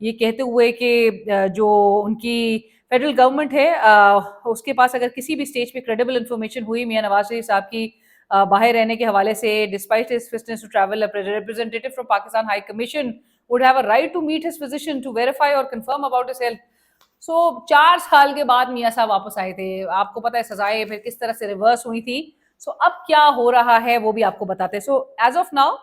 یہ کہتے ہوئے کہ جو ان کی فیڈرل گورنمنٹ ہے اس کے پاس اگر کسی بھی سٹیج پہ کریڈیبل انفارمیشن ہوئی میاں نواز شریف صاحب کی باہر رہنے کے حوالے سے, despite his fitness to travel, a representative from Pakistan High Commission would have a right to meet his physician to verify or confirm about his health. سو 4 سال کے بعد میاں صاحب واپس آئے تھے. آپ کو پتہ ہے سزائیں پھر کس طرح سے ریورس ہوئی تھی. سو اب کیا ہو رہا ہے وہ بھی آپ کو بتاتے ہیں. سو ایز آف ناؤ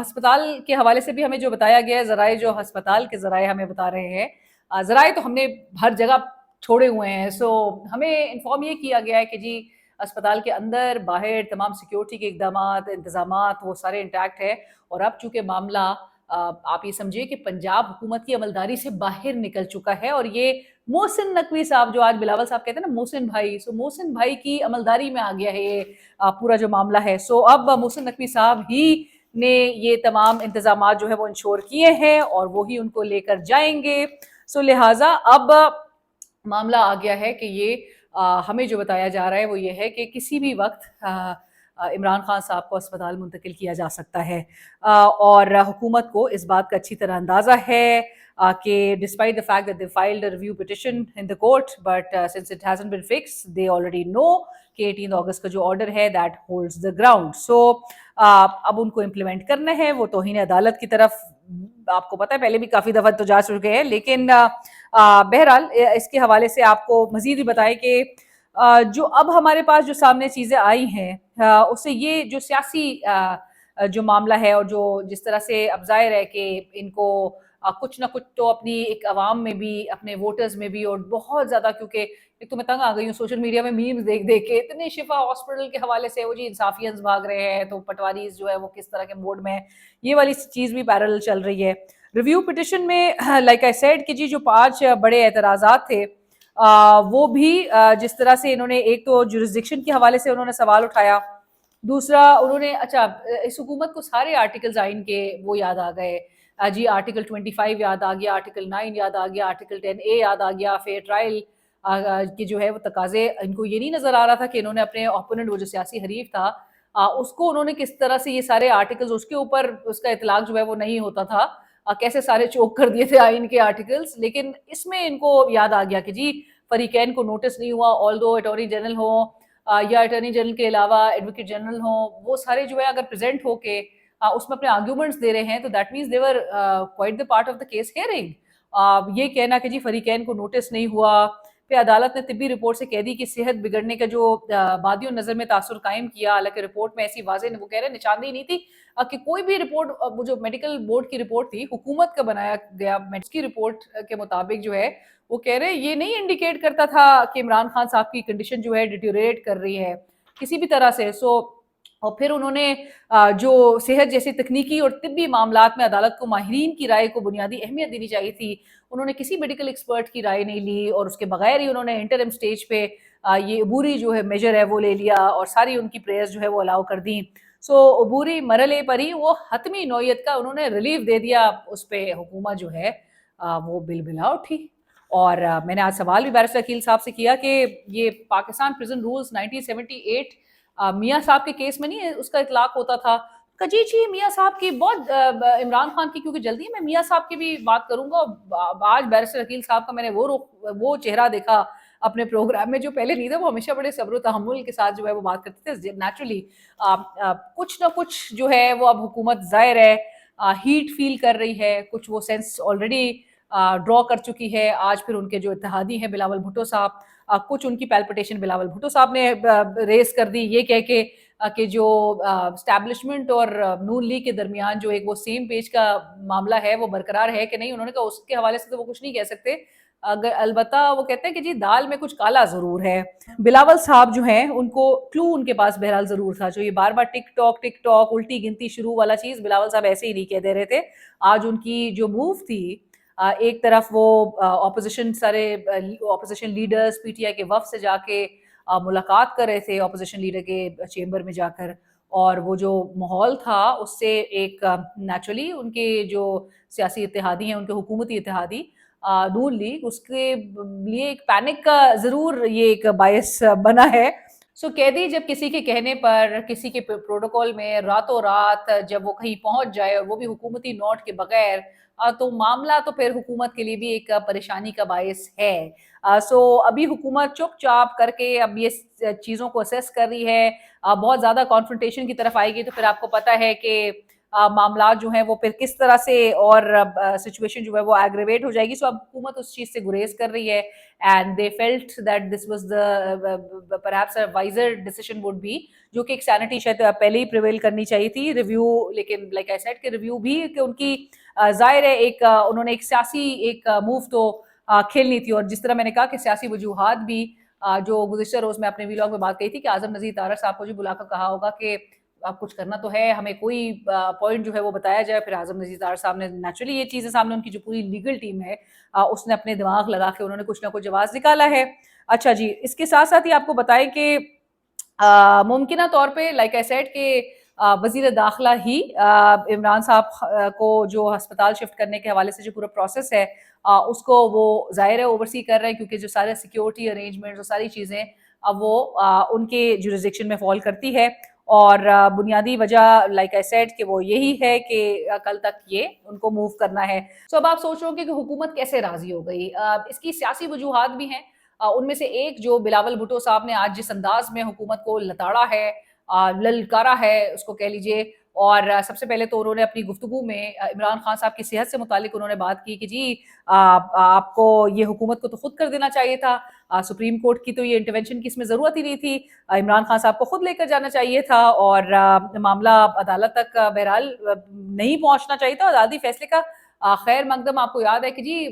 ہسپتال کے حوالے سے بھی ہمیں جو بتایا گیا ہے, ذرائع جو ہسپتال کے ذرائع ہمیں بتا رہے ہیں, ذرائع تو ہم نے ہر جگہ چھوڑے ہوئے ہیں. سو ہمیں انفارم یہ کیا گیا ہے کہ جی اسپتال کے اندر باہر تمام سیکیورٹی کے اقدامات انتظامات وہ سارے انٹیکٹ ہے. اور اب چونکہ معاملہ آپ یہ سمجھیے کہ پنجاب حکومت کی عملداری سے باہر نکل چکا ہے, اور یہ محسن نقوی صاحب جو آج بلاول صاحب کہتے ہیں نا محسن بھائی, سو محسن بھائی کی عملداری میں آ گیا ہے یہ پورا جو معاملہ ہے. سو اب محسن نقوی صاحب ہی نے یہ تمام انتظامات جو ہے وہ انشور کیے ہیں اور وہی ان کو لے کر جائیں گے. سو لہٰذا اب معاملہ آ گیا ہے کہ یہ ہمیں جو بتایا جا رہا ہے وہ یہ ہے کہ کسی بھی وقت عمران خان صاحب کو اسپتال منتقل کیا جا سکتا ہے. اور حکومت کو اس بات کا اچھی طرح اندازہ ہے کہ despite the fact that they filed a review petition in the court, but since it hasn't been fixed, they already know کہ 18 اگست کا جو آرڈر ہے that holds the ground. So اب ان کو امپلیمنٹ کرنا ہے. وہ توہین عدالت کی طرف آپ کو پتہ ہے پہلے بھی کافی دفعہ تو جا چکے ہیں, لیکن بہرحال اس کے حوالے سے آپ کو مزید بھی بتائیں کہ جو اب ہمارے پاس جو سامنے چیزیں آئی ہیں اس سے یہ جو سیاسی جو معاملہ ہے اور جو جس طرح سے اب ظاہر ہے کہ ان کو کچھ نہ کچھ تو اپنی ایک عوام میں بھی اپنے ووٹرز میں بھی اور بہت زیادہ, کیونکہ ایک تو میں تنگ آ گئی ہوں سوشل میڈیا میں میمز دیکھ دیکھ کے اتنے شفا ہاسپٹل کے حوالے سے وہ جی انصافیانز بھاگ رہے ہیں تو پٹواریز جو ہے وہ کس طرح کے موڈ میں, یہ والی چیز بھی پیرل چل رہی ہے. ریویو پٹیشن میں لائک آئی سیڈ کہ جی جو 5 بڑے اعتراضات تھے وہ بھی جس طرح سے انہوں نے ایک تو جورسڈکشن کے حوالے سے انہوں نے سوال اٹھایا, دوسرا انہوں نے اچھا اس حکومت کو سارے آرٹیکلز آئین کے وہ یاد آ گئے جی, آرٹیکل 25 یاد آ گیا, آرٹیکل 9 یاد آ گیا, آرٹیکل 10A یاد آ گیا, فیئر ٹرائل کے جو ہے وہ تقاضے. ان کو یہ نہیں نظر آ رہا تھا کہ انہوں نے اپنے اوپوننٹ وہ جو سیاسی حریف تھا اس کو انہوں نے کس طرح سے یہ سارے آرٹیکلز اس کے اوپر اس کا اطلاق جو ہے وہ نہیں ہوتا تھا, کیسے سارے چوک کر دیے تھے آئین کے آرٹیکلز. لیکن اس میں ان کو یاد آ گیا کہ جی فریقین کو نوٹس نہیں ہوا, آلدو اٹارنی جنرل ہوں یا اٹارنی جنرل کے علاوہ ایڈوکیٹ جنرل ہوں, وہ سارے جو ہے اگر پریزنٹ ہو کے اس میں اپنے آرگیومنٹس دے رہے ہیں تو that means they were quite the part of the case hearing. یہ کہنا کہ جی فریقین کو نوٹس نہیں ہوا, پھر عدالت نے طبی رپورٹ سے کہہ دی کہ صحت بگڑنے کا جو بادیوں نظر میں تاثر قائم کیا, حالانکہ رپورٹ میں ایسی واضح وہ کہہ رہے ہیں نشاندہی نہیں تھی کہ کوئی بھی رپورٹ, وہ جو میڈیکل بورڈ کی رپورٹ تھی حکومت کا بنایا گیا میڈس کی رپورٹ کے مطابق جو ہے وہ کہہ رہے یہ نہیں انڈیکیٹ کرتا تھا کہ عمران خان صاحب کی کنڈیشن جو ہے ڈیٹیوریٹ کر رہی ہے کسی بھی طرح سے. سو اور پھر انہوں نے جو صحت جیسی تکنیکی اور طبی معاملات میں عدالت کو ماہرین کی رائے کو بنیادی اہمیت دینی چاہیے تھی, انہوں نے کسی میڈیکل ایکسپرٹ کی رائے نہیں لی اور اس کے بغیر ہی انہوں نے انٹرم سٹیج پہ یہ عبوری جو ہے میجر ہے وہ لے لیا اور ساری ان کی پریئرز جو ہے وہ الاؤ کر دیں. سو عبوری مرحلے پر ہی وہ حتمی نوعیت کا انہوں نے ریلیف دے دیا, اس پہ حکومت جو ہے وہ بل بلا اٹھی. اور میں نے آج سوال بھی بیرسٹر عقیل صاحب سے کیا کہ یہ پاکستان پرزن رولز 1978 میاں صاحب کے کیس میں نہیں اس کا اطلاق ہوتا تھا کہ جی میاں صاحب کی بہت عمران خان کی کیونکہ جلدی میں میاں صاحب کی بھی بات کروں گا. آج بیرسٹر عقیل صاحب کا میں نے وہ چہرہ دیکھا اپنے پروگرام میں جو پہلے نہیں تھا, وہ ہمیشہ بڑے صبر و تحمل کے ساتھ جو ہے وہ بات کرتے تھے. نیچرلی کچھ نہ کچھ جو ہے وہ اب حکومت ظاہر ہے ہیٹ فیل کر رہی ہے, کچھ وہ سینس آلریڈی ڈرا کر چکی ہے. آج پھر ان کے جو اتحادی ہیں بلاول بھٹو صاحب, کچھ ان کی پیلپٹیشن بلاول بھٹو صاحب نے ریز کر دی یہ کہہ کے کہ جو اسٹیبلشمنٹ اور نون لیگ کے درمیان جو ایک وہ سیم پیج کا معاملہ ہے وہ برقرار ہے کہ نہیں. انہوں نے کہا اس کے حوالے سے تو وہ کچھ نہیں کہہ سکتے, البتہ وہ کہتے ہیں کہ جی دال میں کچھ کالا ضرور ہے. بلاول صاحب جو ہیں ان کو کلو ان کے پاس بہرحال ضرور تھا, جو یہ بار بار ٹک ٹاک الٹی گنتی شروع والا چیز بلاول صاحب ایسے ہی نہیں کہہ دے رہے تھے. آج ان کی جو موو تھی, ایک طرف وہ اپوزیشن سارے اپوزیشن لیڈرز پی ٹی آئی کے وفد سے جا کے ملاقات کر رہے تھے اپوزیشن لیڈر کے چیمبر میں جا کر, اور وہ جو ماحول تھا اس سے ایک نیچرلی ان کے جو سیاسی اتحادی ہیں ان کے حکومتی اتحادی نون لیگ, اس کے لیے ایک پینک کا ضرور یہ ایک باعث بنا ہے. سو قیدی جب کسی کے کہنے پر کسی کے پروٹوکول میں راتوں رات جب وہ کہیں پہنچ جائے اور وہ بھی حکومتی نوٹ کے بغیر تو معاملہ تو پھر حکومت کے لیے بھی ایک پریشانی کا باعث ہے. سو ابھی حکومت چپ چاپ کر کے اب یہ چیزوں کو اسیس کر رہی ہے. بہت زیادہ کانفرنٹیشن کی طرف آئے گی تو پھر آپ کو پتہ ہے کہ معاملات جو ہیں وہ پھر کس طرح سے اور سچویشن جو ہے وہ ایگریویٹ ہو جائے گی. سو اب حکومت اس چیز سے گریز کر رہی ہے and they felt that this was the perhaps a wiser decision would be, جو کہ ایک سینٹی شاید پہلے ہی پریویل کرنی چاہیے تھی ریویو. لیکن لائک آئی سیڈ کہ ریویو بھی کہ ان کی ظاہر ہے ایک انہوں نے ایک سیاسی ایک موو تو کھیلنی تھی. اور جس طرح میں نے کہا کہ سیاسی وجوہات بھی جو گزشتہ روز میں اپنے ویلاگ میں بات کہی تھی کہ اعظم نذیر طارق صاحب کو جو بلا کر کہا ہوگا کہ اب کچھ کرنا تو ہے, ہمیں کوئی پوائنٹ جو ہے وہ بتایا جائے. پھر اعظم نذیر طارق صاحب نے نیچرلی یہ چیزیں سامنے ان کی جو پوری لیگل ٹیم ہے اس نے اپنے دماغ لگا کے انہوں نے کچھ نہ کچھ جواز نکالا ہے. اچھا جی, اس کے ساتھ ساتھ ہی آپ کو بتائیں کہ ممکنہ طور پہ لائک آئی سیڈ کہ وزیر داخلہ ہی عمران صاحب کو جو ہسپتال شفٹ کرنے کے حوالے سے جو پورا پروسیس ہے اس کو وہ ظاہر ہے اوورسی کر رہے ہیں, کیونکہ جو سارے سیکیورٹی ارینجمنٹس اور ساری چیزیں اب وہ ان کے جورسڈکشن میں فال کرتی ہے. اور بنیادی وجہ لائک آئی سیڈ کہ وہ یہی ہے کہ کل تک یہ ان کو موو کرنا ہے. سو اب آپ سوچ رہے ہو کہ حکومت کیسے راضی ہو گئی. اس کی سیاسی وجوہات بھی ہیں. ان میں سے ایک جو بلاول بھٹو صاحب نے آج جس انداز میں حکومت کو لتاڑا ہے, للکارا ہے اس کو کہہ لیجئے, اور سب سے پہلے تو انہوں نے اپنی گفتگو میں عمران خان صاحب کی صحت سے متعلق انہوں نے بات کی کہ جی آپ کو یہ حکومت کو تو خود کر دینا چاہیے تھا, سپریم کورٹ کی تو یہ انٹرونشن کی اس میں ضرورت ہی نہیں تھی, عمران خان صاحب کو خود لے کر جانا چاہیے تھا اور معاملہ عدالت تک بہرحال نہیں پہنچنا چاہیے تھا. عدالتی فیصلے کا خیر مقدم آپ کو یاد ہے کہ جی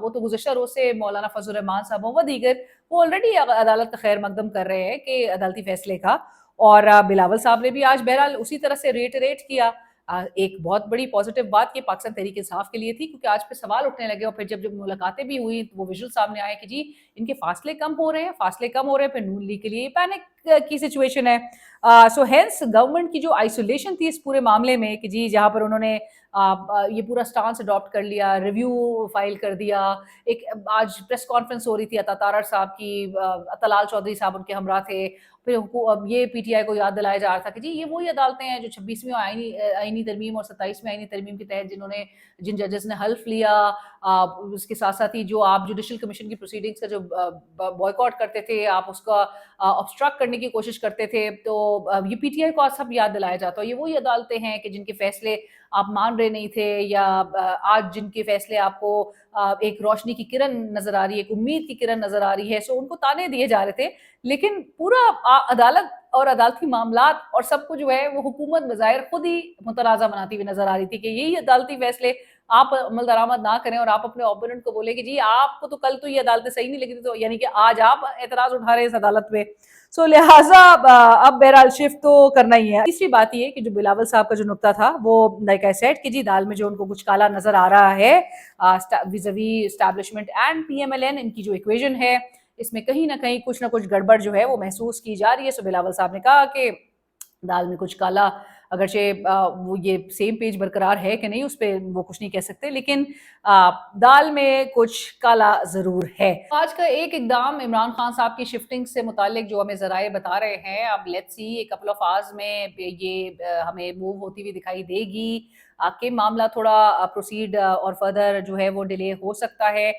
وہ تو گزشتہ روز سے مولانا فضل الرحمان صاحب و دیگر وہ آلریڈی عدالت کا خیر مقدم کر رہے ہیں کہ عدالتی فیصلے کا. اور بلاول صاحب نے بھی آج بہرحال اسی طرح سے ریٹریٹ کیا. ایک بہت بڑی پازیٹیو بات یہ پاکستان تحریک انصاف کے لیے تھی, کیونکہ آج پہ سوال اٹھنے لگے اور پھر جب ملاقاتیں بھی ہوئی تو وہ ویژول سامنے آئے کہ جی ان کے فاصلے کم ہو رہے ہیں, پھر نون لیگ کے لیے پینک کی سچویشن ہے. سو ہینس گورنمنٹ کی جو آئسولیشن تھی اس پورے معاملے میں کہ جی جہاں پر انہوں نے یہ پورا سٹانس اڈاپٹ کر لیا, ریویو فائل کر دیا. ایک آج پریس کانفرنس ہو رہی تھی عطا طارق صاحب کی, طلال چودھری صاحب ان کے ہمراہ تھے. پھر یہ پی ٹی آئی کو یاد دلایا جا رہا تھا کہ جی یہ وہی عدالتیں ہیں جو 26ویں آئینی ترمیم اور 27ویں آئینی ترمیم کے تحت جن ججز نے حلف لیا. اس کے ساتھ ساتھ ہی جو آپ جوڈیشل کمیشن کی پروسیڈنگز کا جو بوائیکاٹ کرتے تھے, آپ اس کا obstruct کرنے کی کوشش کرتے تھے, تو یہ پی ٹی آئی کو سب یاد دلایا جاتا ہے یہ وہی عدالتیں ہیں کہ جن کے فیصلے آپ مان رہے نہیں تھے, یا آج جن کے فیصلے آپ کو ایک روشنی کی کرن نظر آ رہی ہے, ایک امید کی کرن نظر آ رہی ہے. سو ان کو تانے دیے جا رہے تھے, لیکن پورا عدالت اور عدالتی معاملات اور سب کچھ جو ہے وہ حکومت بظاہر خود ہی متنازع بناتی ہوئی نظر آ رہی تھی کہ یہی عدالتی فیصلے آپ عمل درآمد نہ کریں اور آپ اپنے اوپوننٹ کو بولیں کہ جی آپ کو تو کل تو یہ عدالتیں صحیح نہیں لگی تھی, تو یعنی کہ آج آپ اعتراض اٹھا رہے ہیں اس عدالت پہ. سو لہٰذا اب بہرحال شفٹ تو کرنا ہی ہے. تیسری بات یہ کہ جو بلاول صاحب کا جو نقطہ تھا وہ لائک آئی سیڈ کہ جی دال میں جو ان کو کچھ کالا نظر آ رہا ہے vis a vis establishment and P M L N, ان کی جو ایکویژن ہے اس میں کہیں نہ کچھ گڑبڑ جو ہے وہ محسوس کی جا رہی ہے. سو بلاول صاحب نے کہا کہ دال میں کچھ کالا, اگرچہ وہ یہ سیم پیج برقرار ہے کہ نہیں اس پہ وہ کچھ نہیں کہہ سکتے, لیکن دال میں کچھ کالا ضرور ہے. آج کا ایک اقدام عمران خان صاحب کی شفٹنگ سے متعلق جو ہمیں ذرائع بتا رہے ہیں, اب لیٹس سی ایک کپل آف آورز میں یہ ہمیں موو ہوتی ہوئی دکھائی دے گی کہ معاملہ تھوڑا پروسیڈ اور فردر جو ہے وہ ڈیلے ہو سکتا ہے.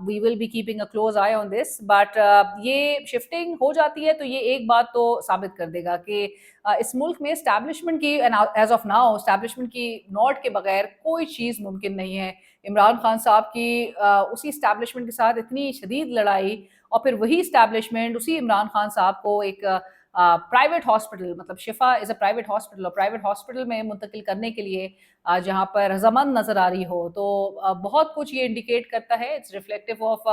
We will be keeping a close eye on this, but یہ شفٹنگ ہو جاتی ہے تو یہ ایک بات تو ثابت کر دے گا کہ اس ملک میں اسٹیبلشمنٹ کی ایز آف ناؤ اسٹیبلشمنٹ کی نوٹ کے بغیر کوئی چیز ممکن نہیں ہے. عمران خان صاحب کی اسی اسٹیبلشمنٹ کے ساتھ اتنی شدید لڑائی, اور پھر وہی اسٹیبلشمنٹ اسی عمران خان صاحب کو ایک پرائیویٹ ہاسپٹل, مطلب شفا از اے پرائیویٹ ہاسپٹل, اور پرائیویٹ ہاسپٹل میں منتقل کرنے کے لیے جہاں پر رضامند نظر آ رہی ہو, تو بہت کچھ یہ انڈیکیٹ کرتا ہے. It's reflective of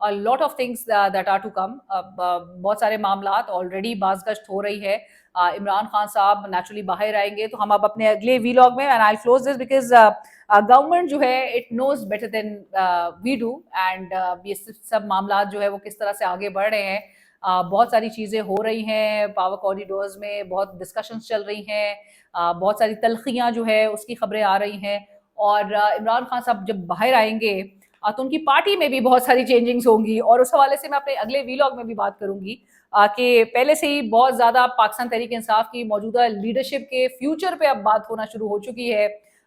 a lot of things that are to come. بہت سارے معاملات آلریڈی باز گشت ہو رہی ہے. عمران خان صاحب نیچرلی باہر آئیں گے تو ہم اب اپنے اگلے ویلاگ میں, and I'll close this because government جو ہے it knows better than we do, and یہ سب معاملات جو ہے وہ کس طرح سے آگے بڑھ رہے ہیں. بہت ساری چیزیں ہو رہی ہیں پاور کوریڈورز میں, بہت ڈسکشنز چل رہی ہیں, بہت ساری تلخیاں جو ہے اس کی خبریں آ رہی ہیں, اور عمران خان صاحب جب باہر آئیں گے تو ان کی پارٹی میں بھی بہت ساری چینجنگز ہوں گی, اور اس حوالے سے میں اپنے اگلے ویلاگ میں بھی بات کروں گی کہ پہلے سے ہی بہت زیادہ پاکستان تحریک انصاف کی موجودہ لیڈرشپ کے فیوچر پہ اب بات ہونا شروع ہو چکی ہے.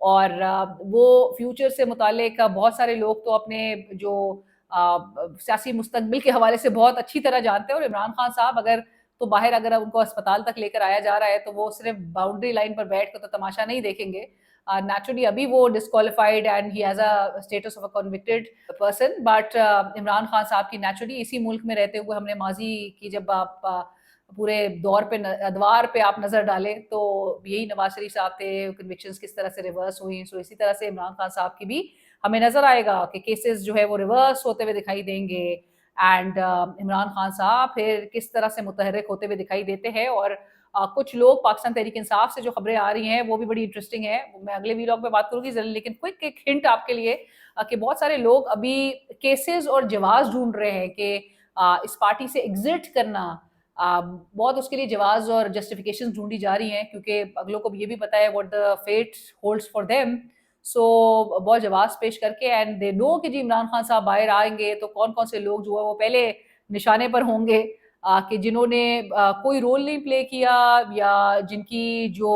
اور وہ فیوچر سے متعلق بہت سارے لوگ تو اپنے جو سیاسی مستقبل کے حوالے سے بہت اچھی طرح جانتے ہیں، اور عمران خان صاحب اگر تو باہر اگر ان کو اسپتال تک لے کر آیا جا رہا ہے تو وہ صرف باؤنڈری لائن پر بیٹھ کر تو تماشا نہیں دیکھیں گے. نیچرلی ابھی وہ disqualified and he has a status of a convicted person, but Imran Khan صاحب کی نیچرلی اسی ملک میں رہتے ہوئے ہم نے ماضی کی جب آپ پورے دور پہ ادوار پہ آپ نظر ڈالیں تو یہی نواز شریف صاحب تھے، کنوکشنز کس طرح سے ریورس ہوئی. سو اسی طرح سے عمران خان صاحب کی بھی ہمیں نظر آئے گا کہ کیسز جو ہے وہ ریورس ہوتے ہوئے دکھائی دیں گے، اینڈ عمران خان صاحب پھر کس طرح سے متحرک ہوتے ہوئے دکھائی دیتے ہیں. اور کچھ لوگ پاکستان تحریک انصاف سے جو خبریں آ رہی ہیں وہ بھی بڑی انٹرسٹنگ ہے، میں اگلے ویلاگ میں بات کروں گی ضرور، لیکن کوئک ایک ہنٹ آپ کے لیے کہ بہت سارے لوگ ابھی کیسز اور جواز ڈھونڈ رہے ہیں کہ اس پارٹی سے ایگزٹ کرنا، بہت اس کے لیے جواز اور جسٹیفیکیشن ڈھونڈی جا رہی ہیں، کیونکہ اگلوں کو یہ بھی پتا ہے what the fate holds for them. So بہت جواز پیش کر کے اینڈ دے نو کہ جی عمران خان صاحب باہر آئیں گے تو کون کون سے لوگ جو ہے وہ پہلے نشانے پر ہوں گے کہ جنہوں نے کوئی رول نہیں پلے کیا، یا جن کی جو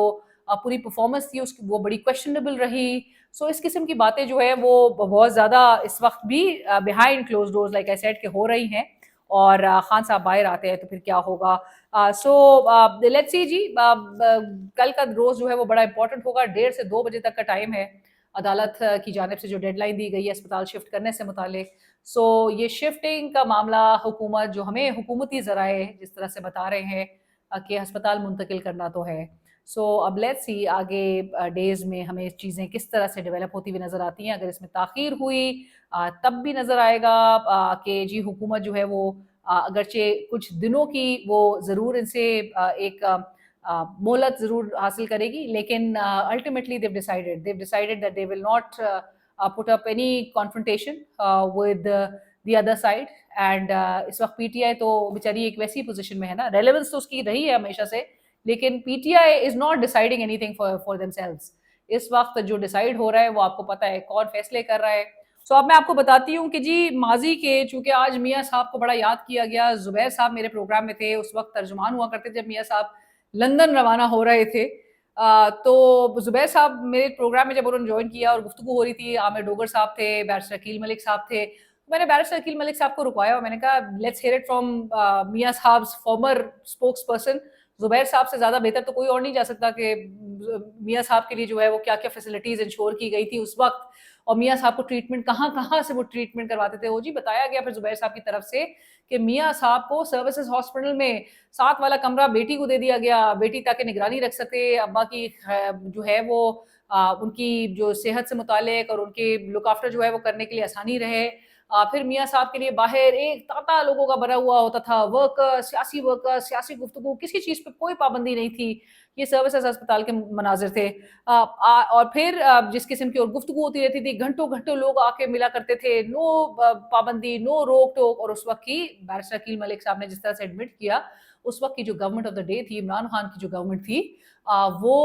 پوری پرفارمنس تھی اس کی وہ بڑی کویشچنیبل رہی. سو اس قسم کی باتیں جو ہے وہ بہت زیادہ اس وقت بھی behind closed doors like I said کہ ہو رہی ہیں، اور خان صاحب باہر آتے ہیں تو پھر کیا ہوگا. سو لیٹس سی جی، کل کا روز جو ہے وہ بڑا امپورٹنٹ ہوگا. 1:30 سے 2 بجے تک کا ٹائم ہے عدالت کی جانب سے جو ڈیڈ لائن دی گئی ہے اسپتال شفٹ کرنے سے متعلق. سو یہ شفٹنگ کا معاملہ حکومت جو ہمیں حکومتی ذرائع جس طرح سے بتا رہے ہیں کہ ہسپتال منتقل کرنا تو ہے. سو اب لیٹس سی آگے ڈیز میں ہمیں چیزیں کس طرح سے ڈیولپ ہوتی ہوئی نظر آتی ہیں. اگر اس میں تاخیر ہوئی تب بھی نظر آئے گا کہ جی حکومت جو ہے وہ اگرچہ کچھ دنوں کی وہ ضرور ان سے ایک مہلت ضرور حاصل کرے گی، لیکن ultimately they've decided that they will not put up any confrontation with the other side. and اس وقت پی ٹی آئی تو بیچاری ایک ویسی پوزیشن میں ہے نا، ریلیونس تو اس کی رہی ہے ہمیشہ سے، لیکن P T I is not deciding anything for themselves. اس وقت جو ڈیسائیڈ ہو رہا ہے وہ آپ کو پتہ ہے کون فیصلے کر رہا ہے. سو اب میں آپ کو بتاتی ہوں کہ جی ماضی کے، چونکہ آج میاں صاحب کو بڑا یاد کیا گیا، زبیر صاحب میرے پروگرام میں تھے، اس وقت ترجمان ہوا کرتے تھے جب میاں صاحب لندن روانہ ہو رہے تھے. تو زبیر صاحب میرے پروگرام میں جب انہوں نے جوائن کیا اور گفتگو ہو رہی تھی، عامر ڈوگر صاحب تھے، بیرسٹر عقیل ملک صاحب تھے، میں نے بیرسٹر عقیل ملک صاحب کو رکوایا اور میں نے کہا لیٹس ہیئر اٹ فرام میاں صاحب فارمر اسپوکس پرسن. زبیر صاحب سے زیادہ بہتر تو کوئی اور نہیں جا سکتا کہ میاں صاحب کے لیے جو ہے وہ کیا کیا فیسلٹیز انشور کی گئی تھی اس وقت، اور میاں صاحب کو ٹریٹمنٹ کہاں کہاں سے وہ ٹریٹمنٹ کرواتے تھے. وہ جی بتایا گیا پھر زبیر صاحب کی طرف سے کہ میاں صاحب کو سروسز ہاسپٹل میں 7 والا کمرہ بیٹی کو دے دیا گیا، بیٹی تاکہ نگرانی رکھ سکے، ابا کی جو ہے وہ ان کی جو صحت سے متعلق اور ان کے لک آفٹر جو ہے وہ کرنے کے لیے آسانی رہے. پھر میاں صاحب کے لیے باہر ایک تاتا لوگوں کا بھرا ہوا ہوتا تھا، ورکر، سیاسی گفتگو، کسی چیز پہ کوئی پابندی نہیں تھی. یہ سروسز اسپتال کے مناظر تھے. اور پھر جس قسم کی اور گفتگو ہوتی رہتی تھی، گھنٹوں گھنٹوں لوگ آ کے ملا کرتے تھے، نو پابندی، نو روک ٹوک. اور اس وقت کی بیرسٹر عقیل ملک صاحب نے جس طرح سے ایڈمٹ کیا، اس وقت کی جو گورنمنٹ آف دا ڈے تھی، عمران خان کی جو گورنمنٹ تھی، وہ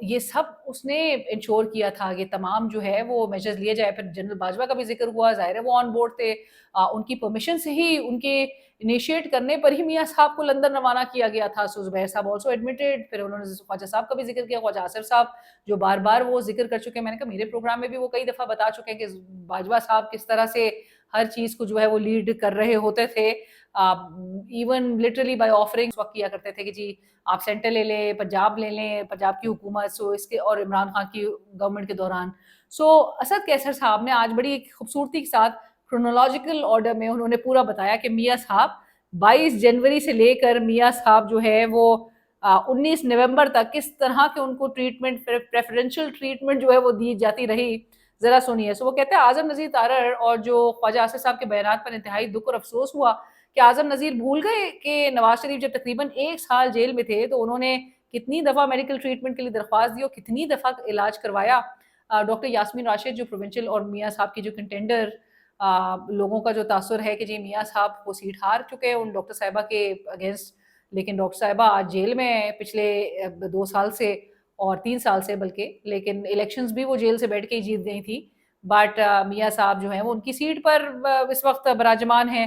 یہ سب اس نے انشور کیا تھا کہ تمام جو ہے وہ میجرز لیے جائے. پھر جنرل باجوہ کا بھی ذکر ہوا، ظاہر ہے وہ آن بورڈ تھے، ان کی پرمیشن سے ہی، ان کے انیشیٹ کرنے پر ہی میاں صاحب کو لندن روانہ کیا گیا تھا. سو زبیر صاحب آلسو ایڈمٹڈ. پھر انہوں نے خواجہ صاحب کا بھی ذکر کیا، خواجہ آصف صاحب جو بار بار وہ ذکر کر چکے ہیں. میں نے کہا میرے پروگرام میں بھی وہ کئی دفعہ بتا چکے ہیں کہ باجوہ صاحب کس طرح سے ہر چیز کو جو ہے وہ لیڈ کر رہے ہوتے تھے، ایون لٹرلی بائی آفرنگ وقت کیا کرتے تھے کہ جی آپ سینٹر لے لیں، پنجاب لے لیں، پنجاب کی حکومت. سو اس کے اور عمران خان کی گورنمنٹ کے دوران سو اسد کیسر صاحب نے آج بڑی خوبصورتی کے ساتھ کرونالوجیکل آرڈر میں انہوں نے پورا بتایا کہ میاں صاحب 22 جنوری سے لے کر میاں صاحب جو ہے وہ 19 نومبر تک کس طرح کے ان کو ٹریٹمنٹ، پریفرنشل ٹریٹمنٹ جو ہے وہ دی جاتی رہی. ذرا سنیے. سو وہ کہتے ہیں اعظم نذیر تارڑ اور جو خواجہ آصف صاحب کے بیانات پر انتہائی دکھ اور افسوس ہوا کہ اعظم نذیر بھول گئے کہ نواز شریف جب تقریباً 1 سال جیل میں تھے تو انہوں نے کتنی دفعہ میڈیکل ٹریٹمنٹ کے لیے درخواست دی اور کتنی دفعہ علاج کروایا. ڈاکٹر یاسمین راشد جو پروونشل اور میاں صاحب کی جو کنٹینڈر لوگوں کا جو تاثر ہے کہ جی میاں صاحب وہ سیٹ ہار چکے ہیں ان ڈاکٹر صاحبہ کے اگینسٹ، لیکن ڈاکٹر صاحبہ آج جیل میں پچھلے 2 سال سے اور 3 سال سے بلکہ، لیکن الیکشنز بھی وہ جیل سے بیٹھ کے ہی جیت گئی تھی. بٹ میاں صاحب جو ہیں وہ ان کی سیٹ پر اس وقت براجمان ہیں.